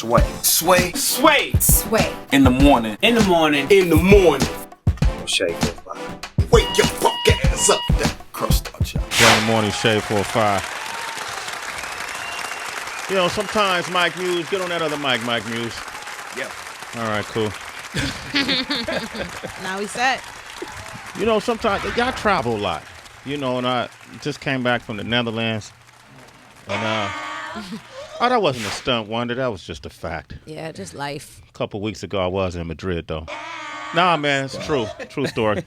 Sway. Sway. Sway. Sway. In the morning. In the morning. In the morning. Shade 45. Wake your punk ass up. That Crust out, y'all. In the morning, Shade 45. You know, sometimes Mike Muse, get on that other mic, Mike Muse. Yeah. All right, cool. Now we set. You know, sometimes y'all travel a lot. You know, and I just came back from the Netherlands. And, oh, that wasn't a stunt wonder. That was just a fact. Yeah, just life. A couple weeks ago, I was in Madrid, though. Nah, man, it's true. True story.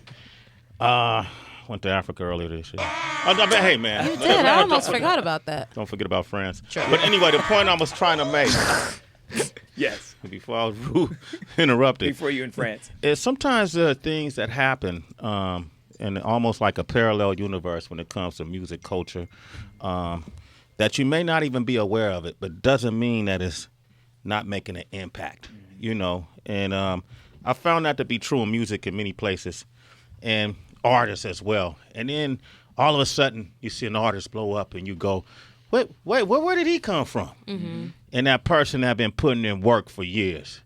Went to Africa earlier this year. Hey, man. You did. I almost forgot about that. Don't forget about France. Sure. But anyway, the point I was trying to make. Yes. Before I was interrupted. Before you in France. Is sometimes there are things that happen in almost like a parallel universe when it comes to music culture that you may not even be aware of it, but doesn't mean that it's not making an impact, you know. And I found that to be true in music in many places and artists as well. And then all of a sudden you see an artist blow up and you go, wait, where did he come from? Mm-hmm. And that person had been putting in work for years.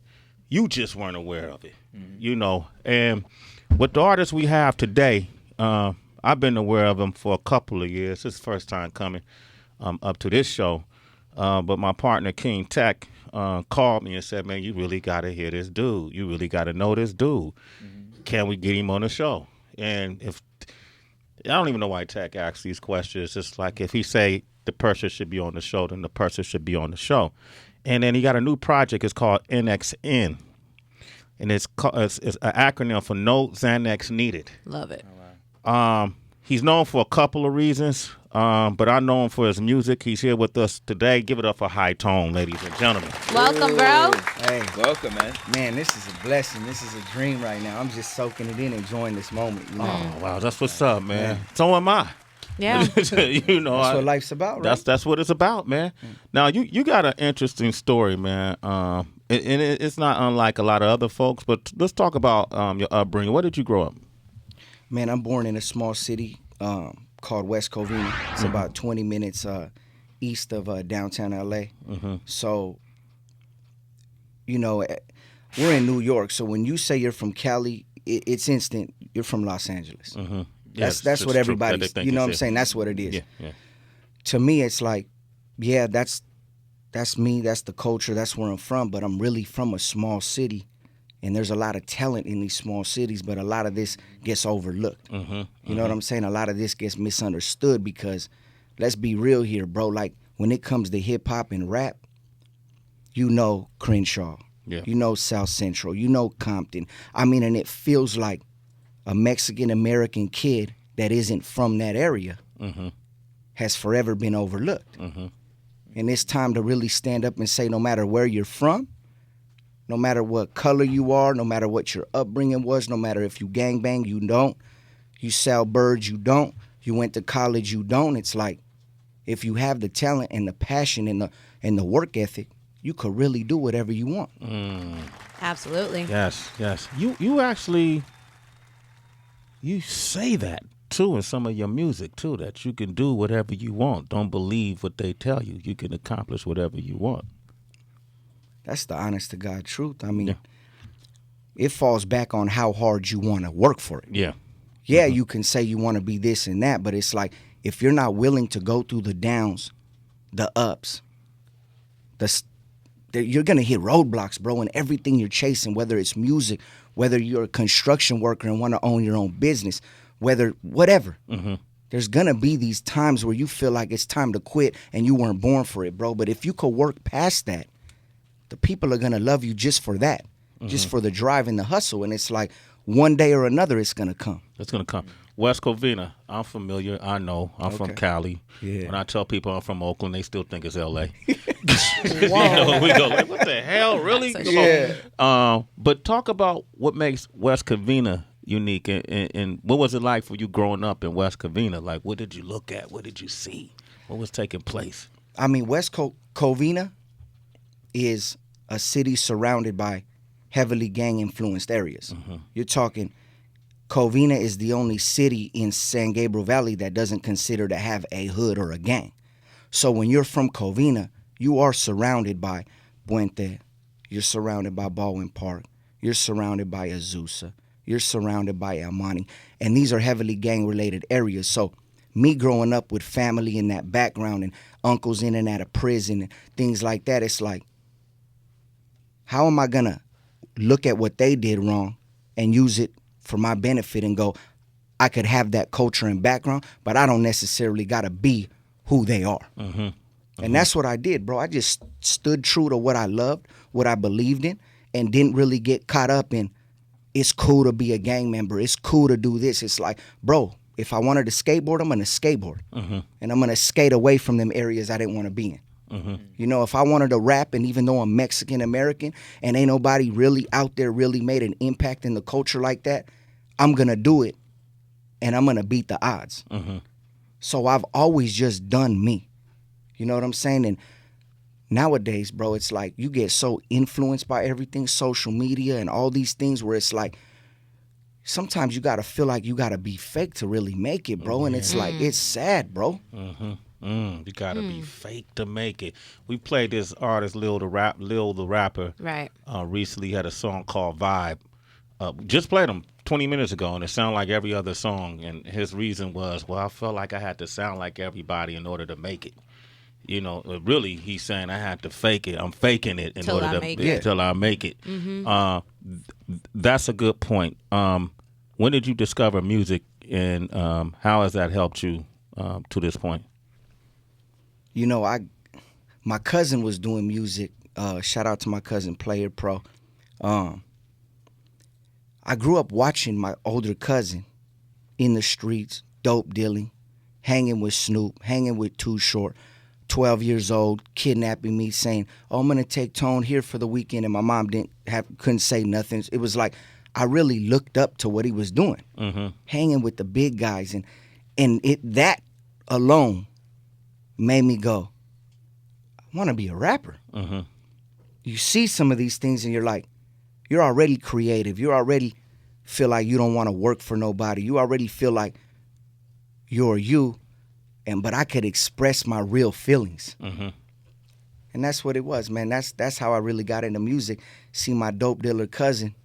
You just weren't aware of it, you know. And with the artists we have today, I've been aware of them for a couple of years. This is the first time coming up to this show. But my partner, King Tech, called me and said, man, you really got to hear this dude. You really got to know this dude. Mm-hmm. Can we get him on the show? And if I don't even know why Tech asks these questions. It's like if he say the person should be on the show, then the person should be on the show. And then he got a new project. It's called NXN. And it's an acronym for No Xanax Needed. Love it. He's known for a couple of reasons, but I know him for his music. He's here with us today. Give it up for High Tone, ladies and gentlemen. Welcome, bro. Hey, Welcome, man. man, this is a blessing. This is a dream right now. I'm just soaking it in, enjoying this moment. You know? Oh, wow, that's what's up, man. So am I. Yeah. You know, That's what life's about, right? That's what it's about, man. Now, you got an interesting story, man. And it's not unlike a lot of other folks, but let's talk about your upbringing. Where did you grow up? Man, I'm born in a small city called West Covina. It's about 20 minutes east of downtown L.A. Mm-hmm. So, you know, we're in New York. So when you say you're from Cali, it's instant. You're from Los Angeles. Mm-hmm. That's Yes, what it's everybody's, true. you know what I'm saying? That's what it is. Yeah. To me, it's like, yeah, that's me. That's the culture. That's where I'm from. But I'm really from a small city. And there's a lot of talent in these small cities, but a lot of this gets overlooked. Mm-hmm. You know what I'm saying? A lot of this gets misunderstood because, let's be real here, bro. Like, when it comes to hip-hop and rap, you know Crenshaw. Yeah. You know South Central. You know Compton. I mean, and it feels like a Mexican-American kid that isn't from that area has forever been overlooked. Mm-hmm. And it's time to really stand up and say, no matter where you're from, no matter what color you are, no matter what your upbringing was, no matter if you gangbang, you don't. You sell birds, you don't. You went to college, you don't. It's like, if you have the talent and the passion and the work ethic, you could really do whatever you want. Absolutely. Yes. You actually, you say that, too, in some of your music, too, that you can do whatever you want. Don't believe what they tell you. You can accomplish whatever you want. That's the honest to God truth. I mean, it falls back on how hard you want to work for it. Yeah. Yeah, you can say you want to be this and that, but it's like, if you're not willing to go through the downs, the ups, you're going to hit roadblocks, bro, in everything you're chasing, whether it's music, whether you're a construction worker and want to own your own business, whether whatever. Mm-hmm. There's going to be these times where you feel like it's time to quit and you weren't born for it, bro. But if you could work past that, the people are going to love you just for that, just for the drive and the hustle. And it's like, one day or another, it's going to come. It's going to come. West Covina, I'm familiar. I know. I'm from Cali. Yeah. When I tell people I'm from Oakland, they still think it's L.A. You know, we go like, what the hell, really? But talk about what makes West Covina unique, and what was it like for you growing up in West Covina? Like, what did you look at? What did you see? What was taking place? I mean, West Covina is a city surrounded by heavily gang-influenced areas. You're talking, Covina is the only city in San Gabriel Valley that doesn't consider to have a hood or a gang. So when you're from Covina, you are surrounded by Puente. You're surrounded by Baldwin Park. You're surrounded by Azusa. You're surrounded by El Monte. And these are heavily gang-related areas. So me growing up with family in that background and uncles in and out of prison and things like that, it's like, how am I going to look at what they did wrong and use it for my benefit and go, I could have that culture and background, but I don't necessarily got to be who they are. And that's what I did, bro. I just stood true to what I loved, what I believed in, and didn't really get caught up in, it's cool to be a gang member. It's cool to do this. It's like, bro, if I wanted to skateboard, I'm going to skateboard. And I'm going to skate away from them areas I didn't want to be in. You know, if I wanted to rap, and even though I'm Mexican-American and ain't nobody really out there really made an impact in the culture like that, I'm going to do it, and I'm going to beat the odds. So I've always just done me. You know what I'm saying? And nowadays, bro, it's like you get so influenced by everything, social media and all these things, where it's like sometimes you got to feel like you got to be fake to really make it, bro. And it's like, it's sad, bro. You gotta be fake to make it. We played this artist Lil the Rapper. Right. Recently had a song called Vibe. Just played him 20 minutes ago, and it sounded like every other song. And his reason was, well, I felt like I had to sound like everybody in order to make it. You know, really, he's saying I had to fake it. I'm faking it in order to make it. Till I make it. That's a good point. When did you discover music, and how has that helped you to this point? You know, my cousin was doing music. Shout out to my cousin, Player Pro. I grew up watching my older cousin in the streets, dope dealing, hanging with Snoop, hanging with Too Short, 12 years old, kidnapping me, saying, oh, I'm going to take Tone here for the weekend. And my mom couldn't say nothing. It was like I really looked up to what he was doing, hanging with the big guys. And that alone made me go, I want to be a rapper. You see some of these things and you're like, you're already creative. You already feel like you don't want to work for nobody. You already feel like you're you, but I could express my real feelings. And that's what it was, man. That's how I really got into music. See my dope dealer cousin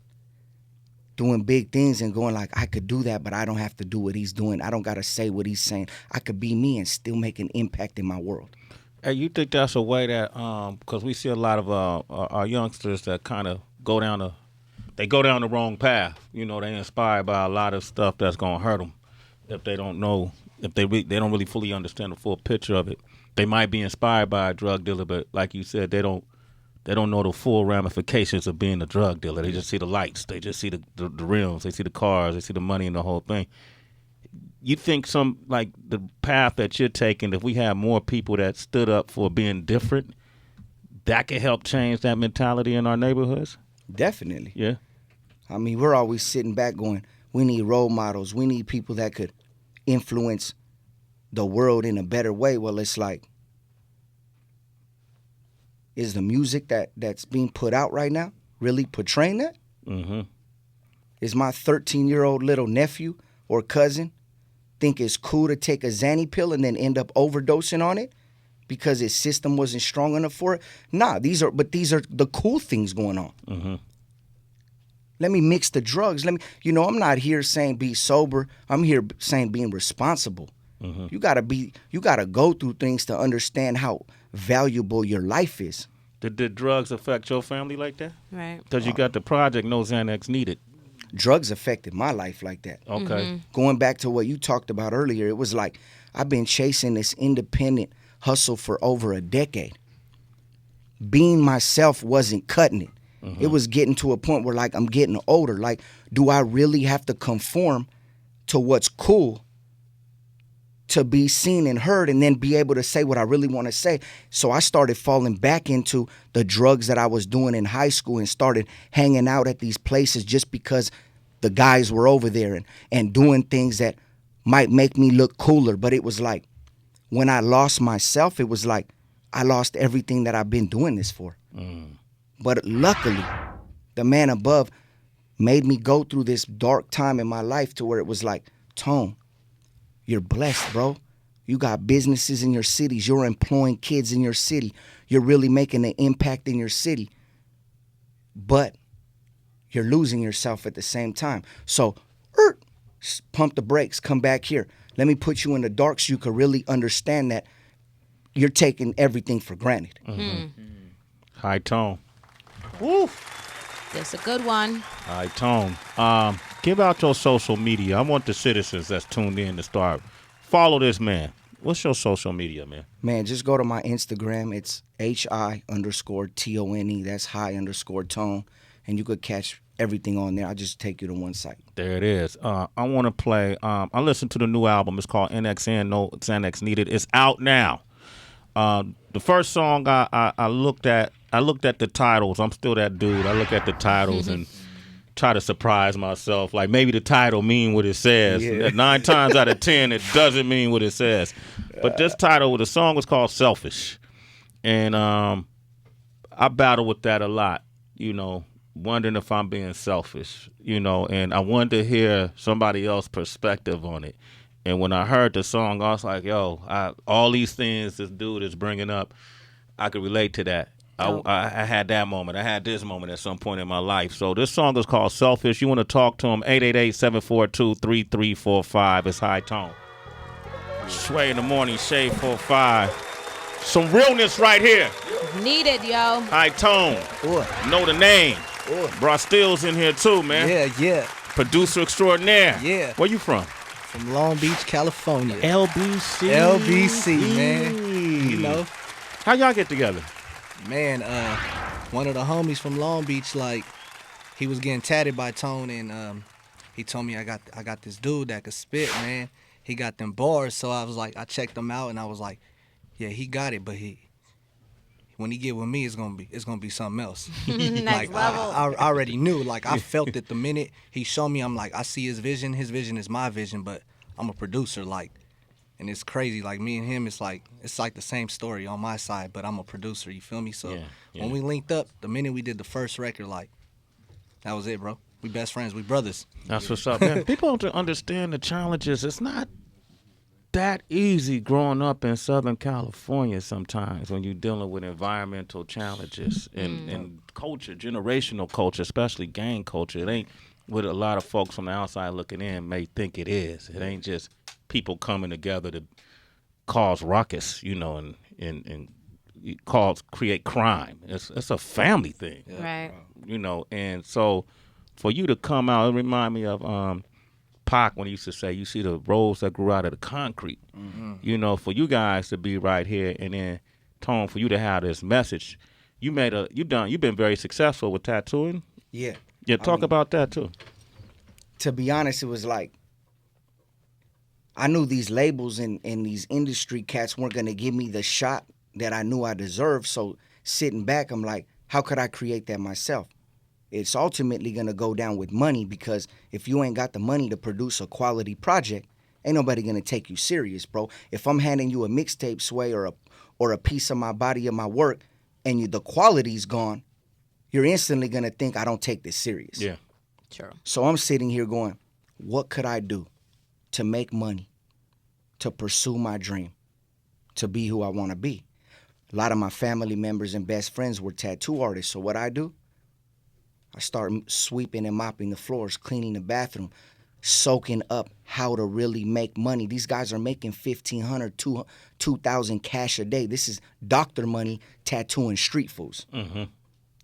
doing big things and going like, I could do that, but I don't have to do what he's doing. I don't got to say what he's saying. I could be me and still make an impact in my world. Hey, you think that's a way that, because we see a lot of our youngsters that kind of go down the wrong path. You know, they inspired by a lot of stuff that's going to hurt them if they don't know, if they don't really fully understand the full picture of it. They might be inspired by a drug dealer, but like you said, they don't know the full ramifications of being a drug dealer. They just see the lights. They just see the rims. They see the cars. They see the money and the whole thing. You think the path that you're taking, if we have more people that stood up for being different, that could help change that mentality in our neighborhoods? Definitely. Yeah. I mean, we're always sitting back going, we need role models. We need people that could influence the world in a better way. Well, it's like, is the music that's being put out right now really portraying that? Is my 13-year-old little nephew or cousin think it's cool to take a Xanny pill and then end up overdosing on it because his system wasn't strong enough for it? Nah, these are the cool things going on. Let me mix the drugs. I'm not here saying be sober. I'm here saying being responsible. You gotta go through things to understand how valuable your life is. Did drugs affect your family like that? Right. Because you got the project, no Xanax needed. Drugs affected my life like that. Okay. Going back to what you talked about earlier, it was like I've been chasing this independent hustle for over a decade. Being myself wasn't cutting it. It was getting to a point where like I'm getting older. Like, do I really have to conform to what's cool to be seen and heard and then be able to say what I really want to say? So I started falling back into the drugs that I was doing in high school and started hanging out at these places just because the guys were over there and doing things that might make me look cooler. But it was like, when I lost myself, it was like I lost everything that I've been doing this for. But luckily, the man above made me go through this dark time in my life to where it was like, Tone, you're blessed, bro. You got businesses in your cities. You're employing kids in your city. You're really making an impact in your city, but you're losing yourself at the same time. So, pump the brakes, come back here. Let me put you in the dark so you can really understand that you're taking everything for granted. High tone. Woo. That's a good one. High tone. Give out your social media. I want the citizens that's tuned in to start. Follow this man. What's your social media, man? Man, just go to my Instagram. It's HI_TONE. That's high_tone. And you could catch everything on there. I'll just take you to one site. There it is. I want to play. I listened to the new album. It's called NXN, No Xanax Needed. It's out now. The first song I looked at the titles. I'm still that dude. I look at the titles and try to surprise myself. Like maybe the title mean what it says. Yeah. 9 times out of 10, it doesn't mean what it says. But this title, the song was called Selfish. And I battle with that a lot, wondering if I'm being selfish, and I wanted to hear somebody else's perspective on it. And when I heard the song, I was like, yo, all these things this dude is bringing up, I could relate to that. I had that moment. I had this moment at some point in my life. So this song is called Selfish. You want to talk to him, 888-742-3345. It's High Tone. Sway in the morning, Shade 45. Some realness right here. Needed, yo. High Tone. Ooh. Know the name. Ooh. Bro Still's in here too, man. Yeah. Producer extraordinaire. Yeah. Where you from? From Long Beach, California. LBC. LBC, man. You know, How y'all get together? man, one of the homies from Long Beach, like, he was getting tatted by Tone, and he told me I got this dude that could spit, man. He got them bars, so I was like, I checked him out, and I was like, yeah, he got it, but when he get with me, it's gonna be something else. Next Like level. I already knew, like I felt it the minute he showed me. I'm like, I see his vision. His vision is my vision, but I'm a producer, like. And it's crazy, like me and him, it's like the same story on my side, but I'm a producer, you feel me? So Yeah. when we linked up, the minute we did the first record, like, that was it, bro. We best friends, we brothers. That's what's up, man. People don't understand the challenges. It's not that easy growing up in Southern California sometimes when you're dealing with environmental challenges and culture, generational culture, especially gang culture. It ain't what a lot of folks from the outside looking in may think it is. It ain't just people coming together to cause ruckus, and create crime. It's a family thing. Right. And so for you to come out, it remind me of Pac when he used to say, you see the roads that grew out of the concrete. Mm-hmm. For you guys to be right here, and then Tone, for you to have this message, you've been very successful with tattooing. Yeah. Yeah, talk about that too. To be honest, it was like, I knew these labels and these industry cats weren't going to give me the shot that I knew I deserved. So sitting back, I'm like, how could I create that myself? It's ultimately going to go down with money, because if you ain't got the money to produce a quality project, ain't nobody going to take you serious, bro. If I'm handing you a mixtape, Sway, or a piece of my body or my work, and the quality's gone, you're instantly going to think I don't take this serious. Yeah. True. So I'm sitting here going, what could I do to make money, to pursue my dream, to be who I want to be? A lot of my family members and best friends were tattoo artists. So what I do? I start sweeping and mopping the floors, cleaning the bathroom, soaking up how to really make money. These guys are making $1,500, $2,000 cash a day. This is doctor money tattooing street fools. Mm-hmm.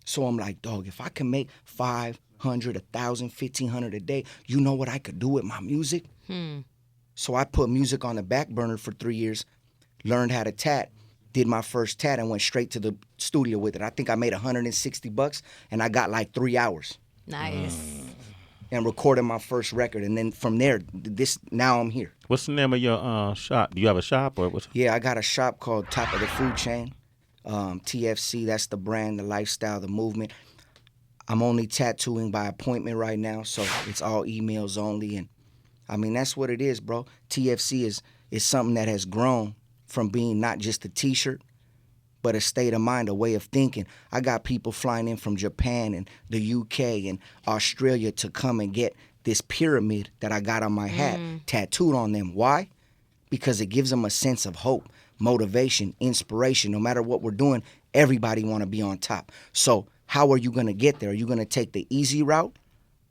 So I'm like, dog, if I can make $500, $1,000, $1,500 a day, you know what I could do with my music? So I put music on the back burner for 3 years, learned how to tat, did my first tat, and went straight to the studio with it. I think I made $160, and I got like 3 hours. Nice. And recorded my first record, and then from there, now I'm here. What's the name of your shop? Do you have a shop or what's? Yeah, I got a shop called Top of the Food Chain, TFC. That's the brand, the lifestyle, the movement. I'm only tattooing by appointment right now, so it's all emails only, and I mean that's what it is, bro. TFC is something that has grown from being not just a T-shirt, but a state of mind, a way of thinking. I got people flying in from Japan and the UK and Australia to come and get this pyramid that I got on my hat tattooed on them. Why? Because it gives them a sense of hope, motivation, inspiration. No matter what we're doing, Everybody want to be on top. So how are you going to get there? Are you going to take the easy route,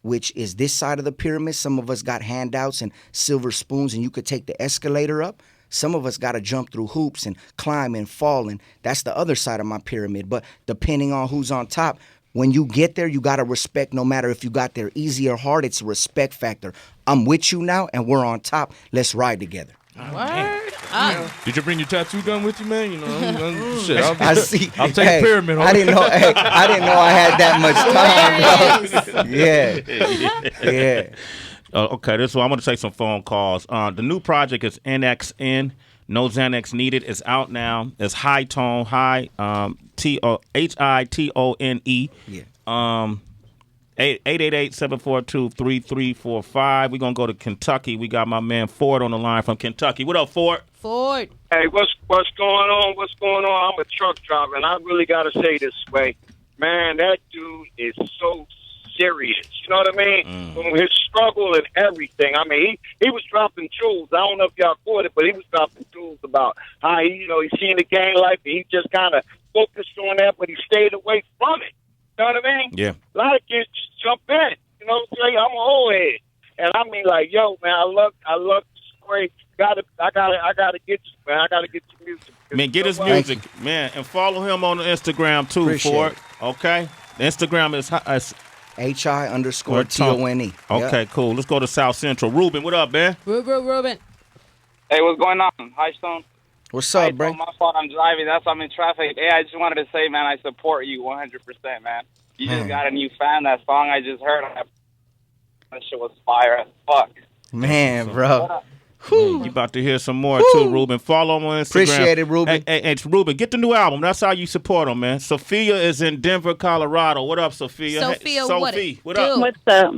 which is this side of the pyramid? Some of us got handouts and silver spoons, and you could take the escalator up. Some of us got to jump through hoops and climb and fall, and that's the other side of my pyramid. But depending on who's on top, when you get there, you got to respect no matter if you got there easy or hard. It's a respect factor. I'm with you now, and we're on top. Let's ride together. Word up. Did you bring your tattoo gun with you, man? You know, shit. I see. I'll take Hey, a pyramid. I didn't know. Hey, I didn't know I had that much time, bro. Yeah. Okay, this one I'm going to take some phone calls. The new project is NXN. No Xanax Needed. It's out now. It's High Tone. HITONE. Yeah. 888-742-3345. We're going to go to Kentucky. We got my man Ford on the line from Kentucky. What up, Ford? Ford. Hey, what's going on? What's going on? I'm a truck driver, and I really got to say this way. Man, that dude is so serious. You know what I mean? From his struggle and everything. I mean, he was dropping jewels. I don't know if y'all caught it, but he was dropping jewels about how he's seen the gang life, and he just kind of focused on that, but he stayed away from it. You know what I mean? Yeah. A lot of kids just jump in. You know what I'm saying? I'm an old head. And I mean, like, yo, man, I love the story. I gotta get you, man. I gotta get your music. Man, get his music, man, and follow him on Instagram too, Appreciate Ford. it. Okay, the Instagram is HI_TONE. Okay, Yep. cool. Let's go to South Central. Ruben, what up, man? Ruben. Hey, what's going on? Hi, Stone. What's Hey, up, bro? my fault. I'm driving. That's why I'm in traffic. Hey, I just wanted to say, man, I support you 100%, man. You just got a new fan. That song I just heard, that shit was fire as fuck. Man, bro. You about to hear some more too, Ruben. Follow him on Instagram. Appreciate it, Ruben. Hey, Ruben, get the new album. That's how you support him, man. Sophia is in Denver, Colorado. What up, Sophia? Sophia, Sophie, what up? What's up?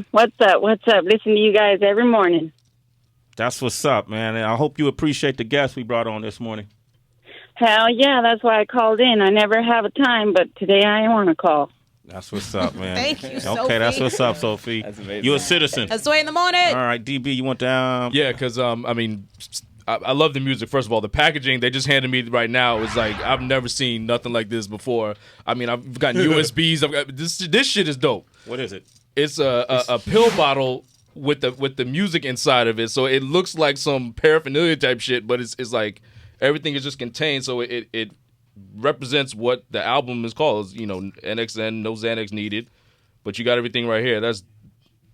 Listen to you guys every morning. That's what's up, man. And I hope you appreciate the guest we brought on this morning. Hell yeah, that's why I called in. I never have a time, but today I want to call. That's what's up, man. Thank you, Sophie. Okay, that's what's up, Sophie. That's amazing. You a citizen. That's way in the morning. All right, DB, you want that? Yeah, because, I mean, I love the music. First of all, the packaging they just handed me right now is like, I've never seen nothing like this before. I mean, I've gotten USBs. I've got, this shit is dope. What is it? It's a pill bottle with the music inside of it. So it looks like some paraphernalia type shit, but it's like everything is just contained. So it represents what the album is called. NXN, No Xanax Needed. But you got everything right here. That's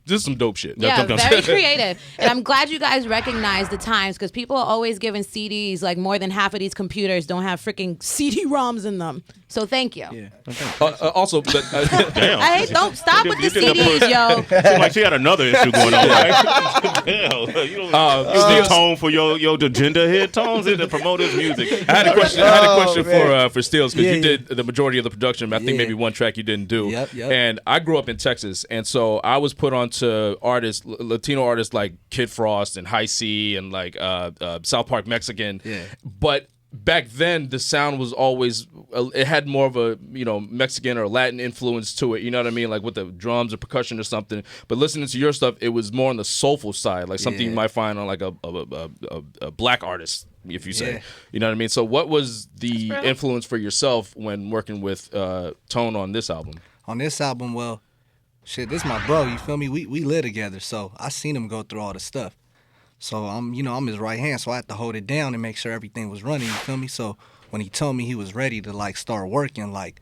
just some dope shit. Yeah, very creative. And I'm glad you guys recognize the times because people are always giving CDs. Like more than half of these computers don't have freaking CD-ROMs in them. So thank you. Yeah. Also, Damn. Don't stop with the CDs, yo. Seems like she had another issue going on, right? Hell, you don't use tone for your agenda here. Tones in to promote his music. I had a question. For Steels because you did the majority of the production. I think maybe one track you didn't do. Yep. And I grew up in Texas, and so I was put onto Latino artists like Kid Frost and High C and like South Park Mexican. Yeah. But back then the sound was always it had more of a Mexican or Latin influence to it, you know what I mean, like with the drums or percussion or something. But listening to your stuff, it was more on the soulful side, like something you might find on like a black artist, if you say, you know what I mean. So what was the influence for yourself when working with Tone on this album? On this album, well, shit, this my bro, you feel me? We live together, so I seen him go through all the stuff. So I'm his right hand, so I had to hold it down and make sure everything was running, you feel me? So when he told me he was ready to like start working, like,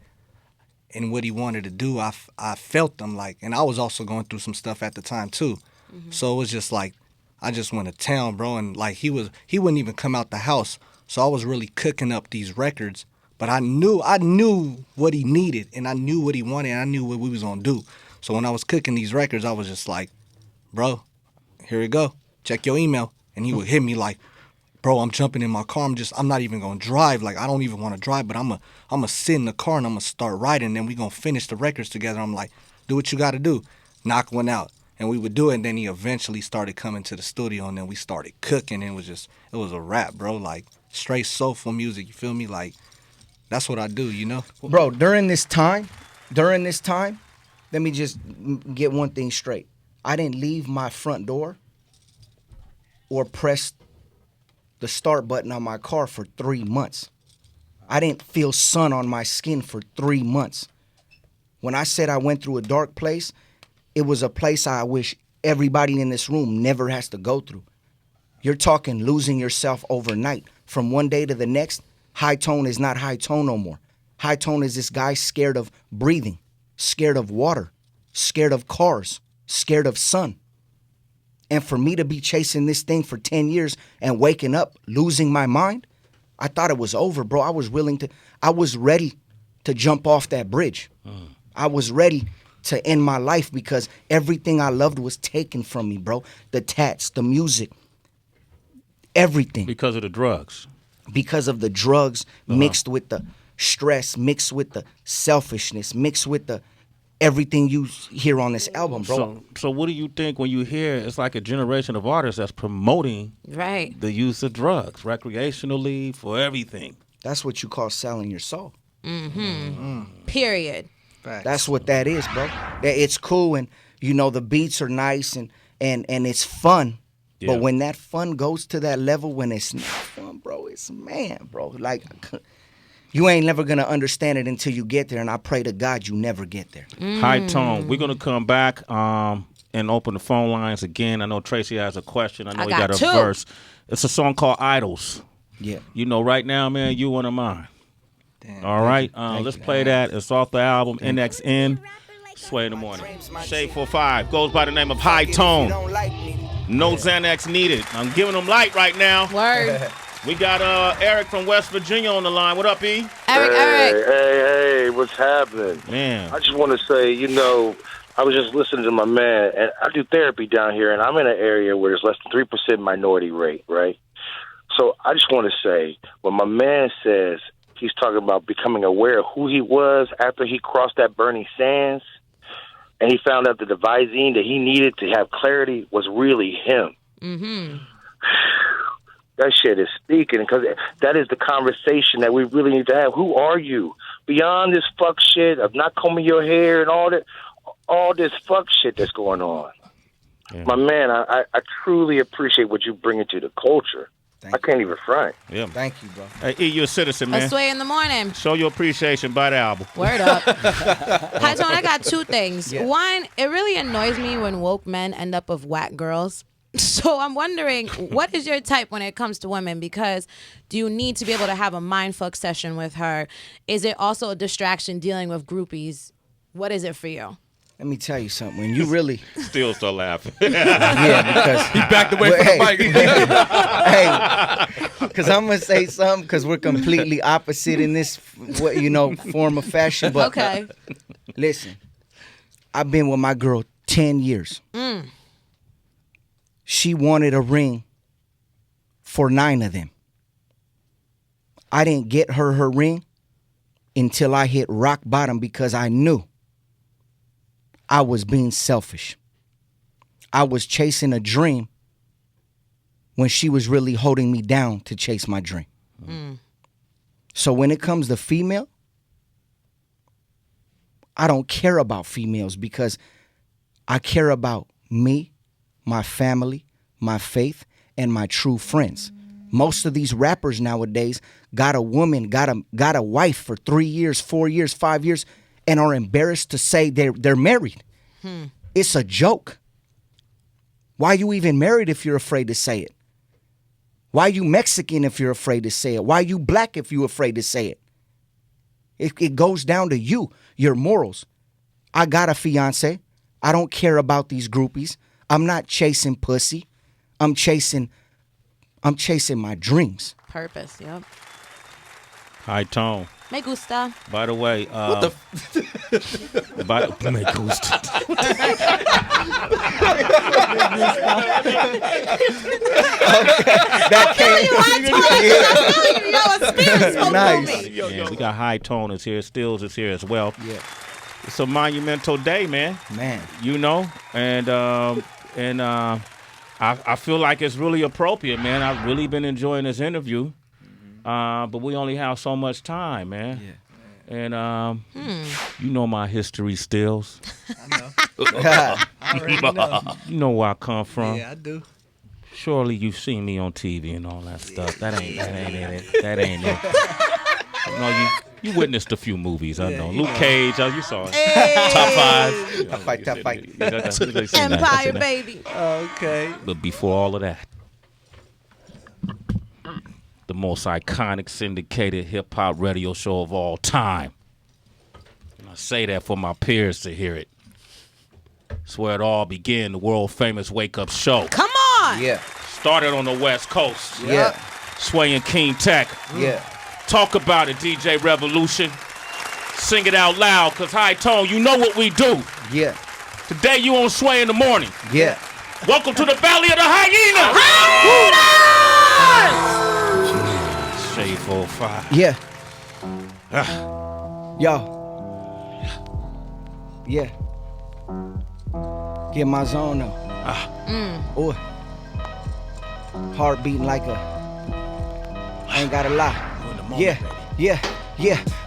and what he wanted to do, I felt him, like, and I was also going through some stuff at the time too. Mm-hmm. So it was just like, I just went to town, bro, and like he wouldn't even come out the house. So I was really cooking up these records, but I knew what he needed, and I knew what he wanted, and I knew what we was gonna do. So when I was cooking these records, I was just like, bro, here we go. Check your email. And he would hit me like, bro, I'm jumping in my car. I'm not even going to drive. Like, I don't even want to drive, but I'm going to sit in the car and I'm going to start writing. And then we going to finish the records together. I'm like, do what you got to do. Knock one out. And we would do it. And then he eventually started coming to the studio and then we started cooking. And it was a rap, bro. Like, straight soulful music. You feel me? Like, that's what I do, you know? Bro, during this time, let me just get one thing straight. I didn't leave my front door or press the start button on my car for 3 months. I didn't feel sun on my skin for 3 months. When I said I went through a dark place, it was a place I wish everybody in this room never has to go through. You're talking losing yourself overnight. From one day to the next, high tone is not high tone no more. High tone is this guy scared of breathing, scared of water, scared of cars, scared of sun. And for me to be chasing this thing for 10 years and waking up, losing my mind, I thought it was over, bro. I was ready to jump off that bridge. I was ready to end my life because everything I loved was taken from me, bro. The tats, the music, everything. Because of the drugs. Because of the drugs mixed with the stress, mixed with the selfishness, mixed with the everything you hear on this album, bro. So what do you think when you hear it's like a generation of artists that's promoting the use of drugs recreationally for everything? That's what you call selling your soul. Period. That's what that is, bro. It's cool and you know the beats are nice and it's fun. Yeah. But when that fun goes to that level when it's not fun, bro, it's bro. Like you ain't never gonna understand it until you get there, and I pray to God you never get there. High tone. We're gonna come back and open the phone lines again. I know Tracy has a question. I know he got a verse. It's a song called Idols. Yeah. You know, right now, man, you one of mine. Damn, all right. Let's play that. It's off the album NXN. Sway in the morning. Shade 45 goes by the name of High Tone. No Xanax needed. I'm giving them light right now. Word. We got Eric from West Virginia on the line. What up, E? Eric. Hey, what's happening? Man. I just want to say, you know, I was just listening to my man, and I do therapy down here, and I'm in an area where there's less than 3% minority rate, right? So I just want to say, when my man says he's talking about becoming aware of who he was after he crossed that burning sands, and he found out that the Visine that he needed to have clarity was really him. Mm-hmm. That shit is speaking, because that is the conversation that we really need to have. Who are you? Beyond this fuck shit of not combing your hair and all this fuck shit that's going on. Yeah. My man, I truly appreciate what you bring to the culture. I can't even front. Yeah. Thank you, bro. Hey, E, you're a citizen, man. A Sway in the morning. Show your appreciation. Buy the album. Word up. High Tone, I got two things. Yeah. One, it really annoys me when woke men end up with whack girls. So I'm wondering, what is your type when it comes to women? Because do you need to be able to have a mindfuck session with her? Is it also a distraction dealing with groupies? What is it for you? Let me tell you something. When you really still laughing. Yeah, because he backed away from the mic. Hey, because I'm gonna say something because we're completely opposite in this, form of fashion. But okay, listen, I've been with my girl 10 years. She wanted a ring for 9 of them. I didn't get her ring until I hit rock bottom because I knew I was being selfish. I was chasing a dream when she was really holding me down to chase my dream. So when it comes to female, I don't care about females because I care about me, my family, my faith, and my true friends. Most of these rappers nowadays got a woman, got a wife for 3 years, 4 years, 5 years, and are embarrassed to say they're married. It's a joke. Why you even married if you're afraid to say it? Why you Mexican if you're afraid to say it? Why you black if you're afraid to say it? It goes down to you, your morals. I got a fiance. I don't care about these groupies. I'm not chasing pussy. I'm chasing my dreams. Purpose, yep. High Tone. Me gusta. By the way, What the? Me gusta. Nice. Yeah, we got High Tone is here, Stills is here as well. Yeah. It's a monumental day, man. Man. You know, and I feel like it's really appropriate, man. I've really been enjoying this interview, but we only have so much time, man. Yeah. And you know my history, Stills. I know. I already know. You know where I come from. Yeah, I do. Surely you've seen me on TV and all that stuff. That ain't it. know, you witnessed a few movies. I know. Luke Cage, you saw it. Top 5. Top fight. Empire, baby. Okay. But before all of that, the most iconic syndicated hip-hop radio show of all time. And I say that for my peers to hear it. It's where it all began, the world-famous Wake Up Show. Come on. Yeah. Started on the West Coast. Yeah. Sway and King Tech. Yeah. Talk about it, DJ Revolution. Sing it out loud, because High Tone, you know what we do. Yeah. Today you on Sway in the Morning. Yeah. Welcome to the Valley of the Hyenas. Shade 45. Yeah. Yo. Yeah. Get my zone though. Ooh. Heart beating like I ain't gotta lie. Yeah.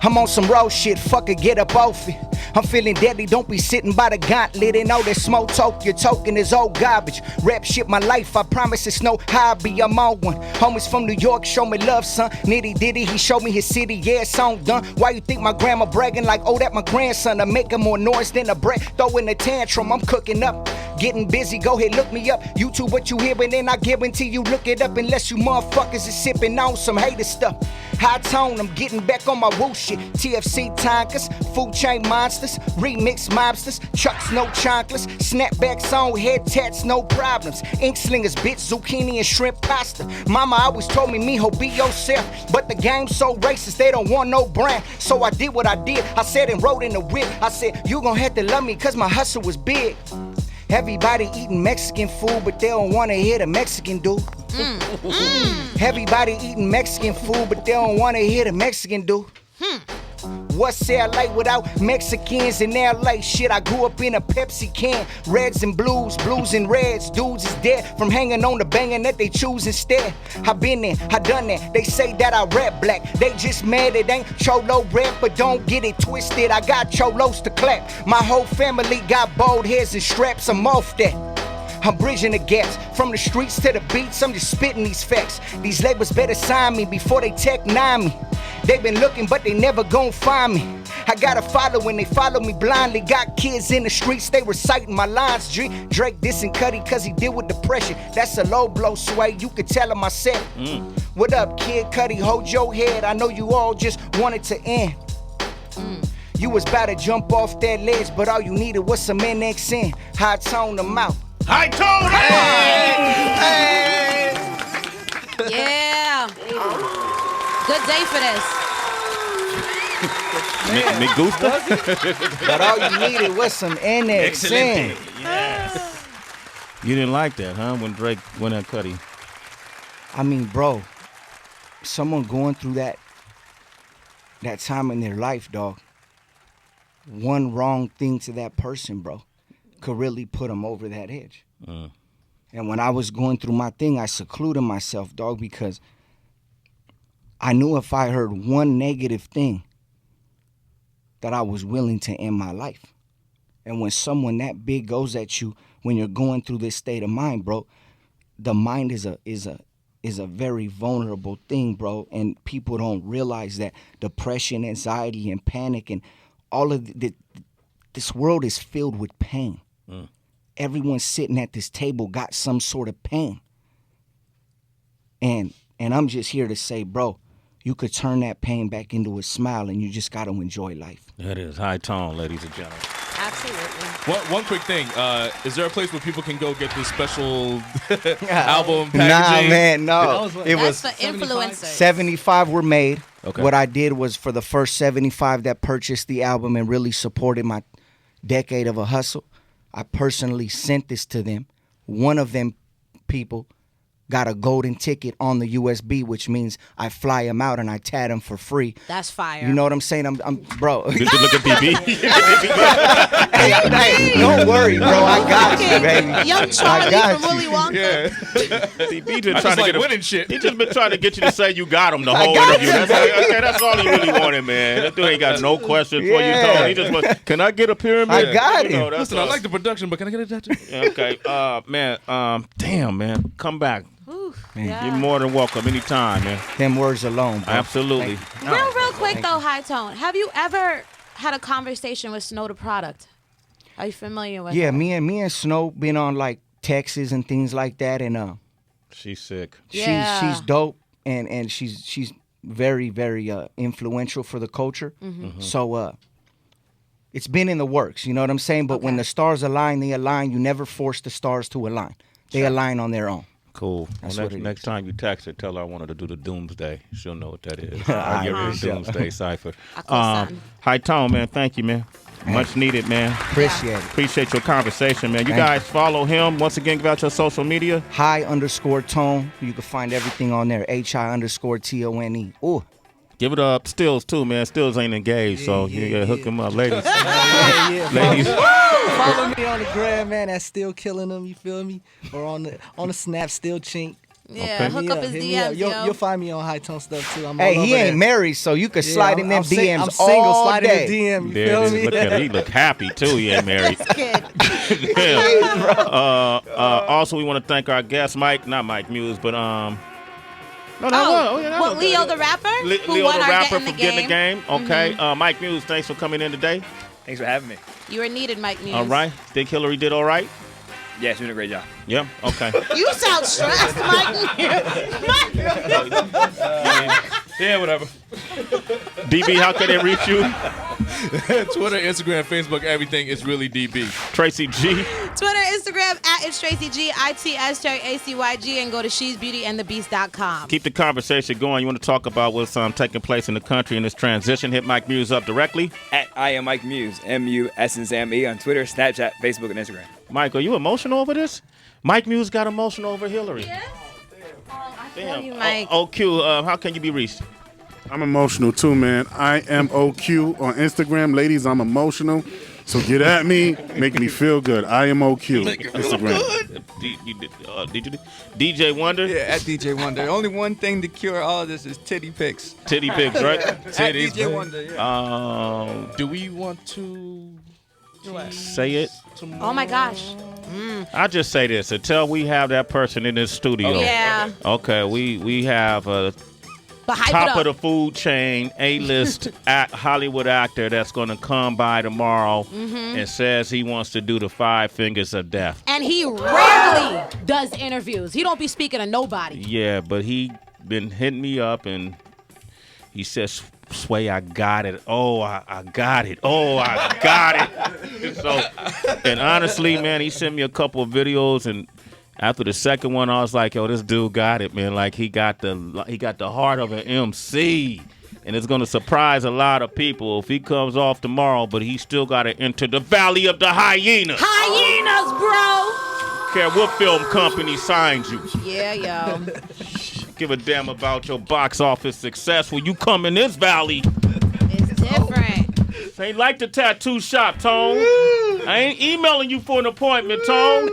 I'm on some raw shit, fuck it, get up off it. I'm feeling deadly, don't be sitting by the gauntlet and all that smoke talk, your token is old garbage. Rap shit my life, I promise it's no hobby, I'm on one. Homies from New York, show me love, son. Nitty ditty, he showed me his city, yeah, song done. Why you think my grandma bragging like, oh, that my grandson? I'm making more noise than a brat, throwing a tantrum, I'm cooking up. Getting busy, go ahead, look me up. YouTube what you hearing, and I guarantee you look it up. Unless you motherfuckers is sipping on some hater stuff. High Tone, I'm getting back on my woo shit. TFC tankers, food chain monsters, remix mobsters, trucks, no chocolates, snapbacks on head tats, no problems. Ink slingers, bitch, zucchini and shrimp pasta. Mama always told me, mijo, be yourself. But the game's so racist, they don't want no brand. So I did what I did. I said and wrote in the whip. I said, you gon' have to love me, cause my hustle was big. Everybody eating Mexican food, but they don't wanna hear the Mexican dude. Everybody eating Mexican food, but they don't wanna hear the Mexican dude. What's LA without Mexicans in LA? Shit, I grew up in a Pepsi can. Reds and blues, blues and reds. Dudes is dead from hanging on the banging that they choose instead. I been there, I done that. They say that I rap black. They just mad it ain't Cholo rap, but don't get it twisted. I got Cholos to clap. My whole family got bald heads and straps. I'm off that. I'm bridging the gaps from the streets to the beats. I'm just spitting these facts. These labels better sign me before they tech nine me. They been looking, but they never gon' find me. I got a following, they follow me blindly. Got kids in the streets, they reciting my lines. Drake dissing Cudi cause he deal with depression. That's a low blow, Sway, you could tell him I said. What up, Kid Cudi, hold your head. I know you all just wanted to end. You was about to jump off that ledge, but all you needed was some NX in. High Tone them out. High Tone! Hey! Yeah. Good day for this. Me gusta? But all you needed was some NX in. Yes. You didn't like that, huh? When Drake went at Cudi. I mean, bro, someone going through that time in their life, dog. One wrong thing to that person, bro, could really put them over that edge. And when I was going through my thing, I secluded myself, dog, because I knew if I heard one negative thing that I was willing to end my life. And when someone that big goes at you, when you're going through this state of mind, bro, the mind is a very vulnerable thing, bro. And people don't realize that depression, anxiety, and panic, and all of this world is filled with pain. Everyone sitting at this table got some sort of pain. And I'm just here to say, bro, you could turn that pain back into a smile, and you just got to enjoy life. That is High Tone, ladies and gentlemen. Absolutely. One quick thing. Is there a place where people can go get this special album packaging? Nah, man, no. It That's was for influencers. 75 were made. Okay. What I did was for the first 75 that purchased the album and really supported my decade of a hustle, I personally sent this to them. One of them people got a golden ticket on the USB, which means I fly him out and I tat him for free. That's fire. You know what I'm saying? I'm bro. Look at BB. hey, don't worry, bro. I got you, baby. Young Charlie from Willy Wonka. Yeah. BB just I trying just to like get winning shit. He just been trying to get you to say you got him the I whole got interview. you. That's all he really wanted, man. That dude ain't got no questions for you. Yeah. Tone. He just wants, can I get a pyramid? I got it. that's Listen, all. I like the production, but can I get a tattoo? Okay, man. Damn, man. Come back. You're more than welcome anytime, man. Them words alone, bro. Absolutely. Real quick though, High Tone. Have you ever had a conversation with Snow the Product? Are you familiar with? Yeah, her? me and Snow been on like Texas and things like that, and she's sick. Yeah. She's dope, and she's very very influential for the culture. So it's been in the works. You know what I'm saying? But when the stars align, they align. You never force the stars to align. They align on their own. Cool. Well, next time you text her, tell her I wanted to do the Doomsday. She'll know what that is. I'll give her the Doomsday cipher. High Tone, man. Thank you, man. Much needed, man. Appreciate your conversation, man. You guys follow him. Once again, give out your social media. High_Tone. You can find everything on there. HI_TONE. Ooh. Give it up. Stills, too, man. Stills ain't engaged, so you gotta hook him up. Ladies. Ladies. Follow me on the gram, man. That's still killing them. You feel me? Or on the Snap, still chink. Yeah, hook up his hit me DMs, up. yo. You'll find me on High Tone stuff too. I'm Hey, all he over ain't there. married, so you could slide in them DMs I'm single, all slide day. in the DM. You There feel it is. me? Look at him. He look happy, too. He ain't married. Also, we want to thank our guest, Mike. Not Mike Muse, but Leo the rapper? Who Leo won the our rapper Get in for the getting the game. Okay. Mhm. Mike Muse, thanks for coming in today. Thanks for having me. You were needed, Mike Muse. All right. Think Hillary did all right? Yeah, she's doing a great job. Yeah. Okay. You sound stressed, Mike. Yeah, whatever. DB, how can they reach you? Twitter, Instagram, Facebook, everything is really DB. Tracy G. Twitter, Instagram, @it's Tracy G, ITSTRACYG, and go to shesbeautyandthebeast.com. Keep the conversation going. You want to talk about what's taking place in the country in this transition? Hit Mike Muse up directly. I am Mike Muse, MUSE on Twitter, Snapchat, Facebook, and Instagram. Mike, are you emotional over this? Mike Muse got emotional over Hillary. Yeah? Damn. you, Mike. OQ, how can you be reached? I'm emotional too, man. I am OQ on Instagram. Ladies, I'm emotional. So get at me, make me feel good. I am OQ. Instagram. DJ Wonder? Yeah, at DJ Wonder. Only one thing to cure all of this is titty pics. Titty pics, right? Titties. DJ Wonder, yeah. Do we want to say it? Oh, my gosh. I'll just say this. Until we have that person in this studio. Yeah. Okay, we have a But hype top it of up. the food chain, A-list Hollywood actor that's going to come by tomorrow and says he wants to do the 5 Fingers of Death. And he rarely does interviews. He don't be speaking to nobody. Yeah, but he been hitting me up and he says, Sway, I got it. Oh, I got it. Oh, I got it. So, and honestly, man, he sent me a couple of videos, and after the second one, I was like, yo, this dude got it, man. Like he got the heart of an MC. And it's gonna surprise a lot of people if he comes off tomorrow, but he still gotta enter the Valley of the Hyenas. Hyenas, bro. Care what film company signs you. Yeah, yo. Give a damn about your box office success when you come in this valley. It's different. Ain't like the tattoo shop, Tone. I ain't emailing you for an appointment, Tone.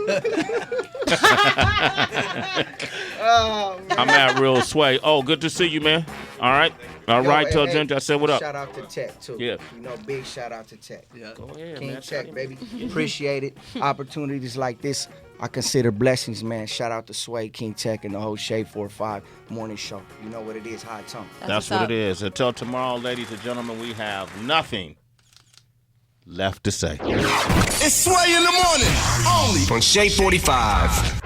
I'm at Real Sway. Oh, good to see you, man. All right. All right, tell Ginger I said what up. Shout out to Tech, too. Yeah. You know, big shout out to Tech. Yeah. Go ahead, King man. Tech, baby. Appreciate it. Opportunities like this, I consider blessings, man. Shout out to Sway, King Tech, and the whole Shade 4-5 morning show. You know what it is, High Tone. That's what it is. Until tomorrow, ladies and gentlemen, we have nothing left to say. It's Sway in the morning, only on Shade 45.